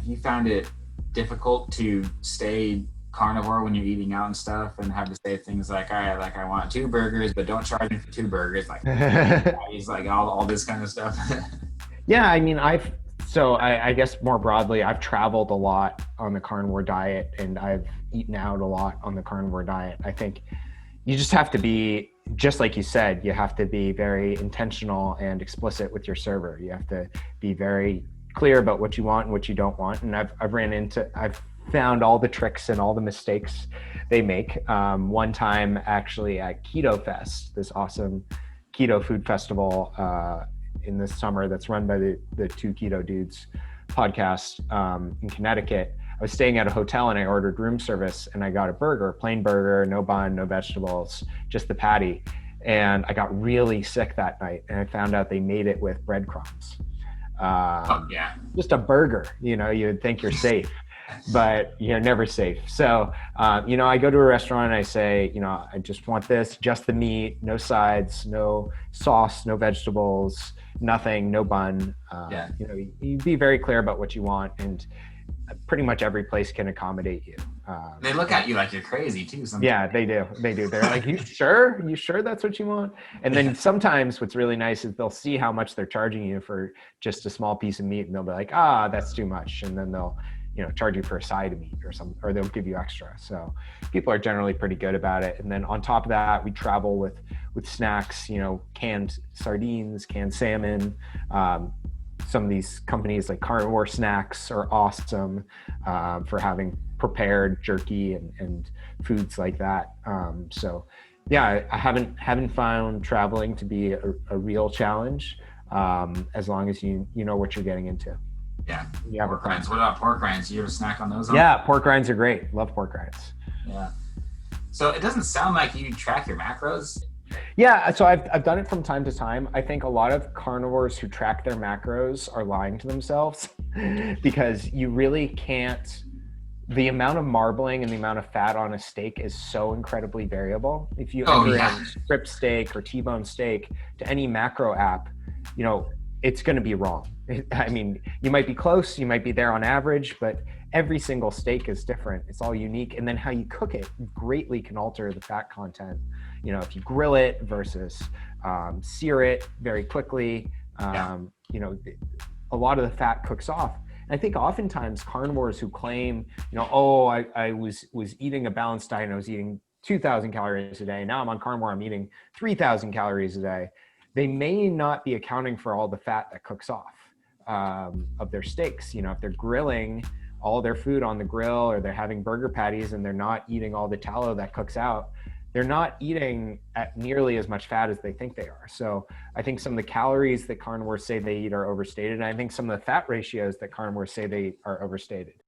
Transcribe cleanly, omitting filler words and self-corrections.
you found it difficult to stay carnivore when you're eating out and stuff, and have to say things like, all right, like I want two burgers, but don't charge me for two burgers, like he's like all this kind of stuff. Yeah, I mean, I guess more broadly, I've traveled a lot on the carnivore diet and I've eaten out a lot on the carnivore diet. I think you just have to be, just like you said, you have to be very intentional and explicit with your server. You have to be very clear about what you want and what you don't want. And I've found all the tricks and all the mistakes they make. One time actually at Keto Fest, this awesome keto food festival, in the summer that's run by the Two Keto Dudes podcast, in Connecticut. I was staying at a hotel and I ordered room service and I got a burger, plain burger, no bun, no vegetables, just the patty. And I got really sick that night and I found out they made it with breadcrumbs. Oh yeah. Just a burger, you would think you're safe, but you're never safe. So, I go to a restaurant and I say, I just want this, just the meat, no sides, no sauce, no vegetables, nothing, no bun. Yeah. You be very clear about what you want, and pretty much every place can accommodate you. They look at you like you're crazy too sometimes. Yeah, they do. They're like, you sure that's what you want? And then sometimes what's really nice is they'll see how much they're charging you for just a small piece of meat, and they'll be like, that's too much. And then they'll charge you for a side of meat or they'll give you extra. So people are generally pretty good about it. And then on top of that, we travel with snacks, canned sardines, canned salmon. Some of these companies like Carnivore Snacks are awesome for having prepared jerky and foods like that. So yeah, I haven't found traveling to be a real challenge, as long as you know what you're getting into. Yeah. You have pork rinds. What about pork rinds? You ever snack on those? Yeah, pork rinds are great. Love pork rinds. Yeah. So it doesn't sound like you track your macros. Yeah, so I've done it from time to time. I think a lot of carnivores who track their macros are lying to themselves because you really can't. The amount of marbling and the amount of fat on a steak is so incredibly variable. If you enter in strip steak or T-bone steak to any macro app, it's going to be wrong. I mean, you might be close, you might be there on average, but every single steak is different. It's all unique. And then how you cook it greatly can alter the fat content. If you grill it versus sear it very quickly, a lot of the fat cooks off. And I think oftentimes carnivores who claim, I was eating a balanced diet and I was eating 2,000 calories a day. Now I'm on carnivore, I'm eating 3,000 calories a day. They may not be accounting for all the fat that cooks off of their steaks. If they're grilling all their food on the grill, or they're having burger patties and they're not eating all the tallow that cooks out, they're not eating at nearly as much fat as they think they are. So I think some of the calories that carnivores say they eat are overstated. And I think some of the fat ratios that carnivores say they are overstated.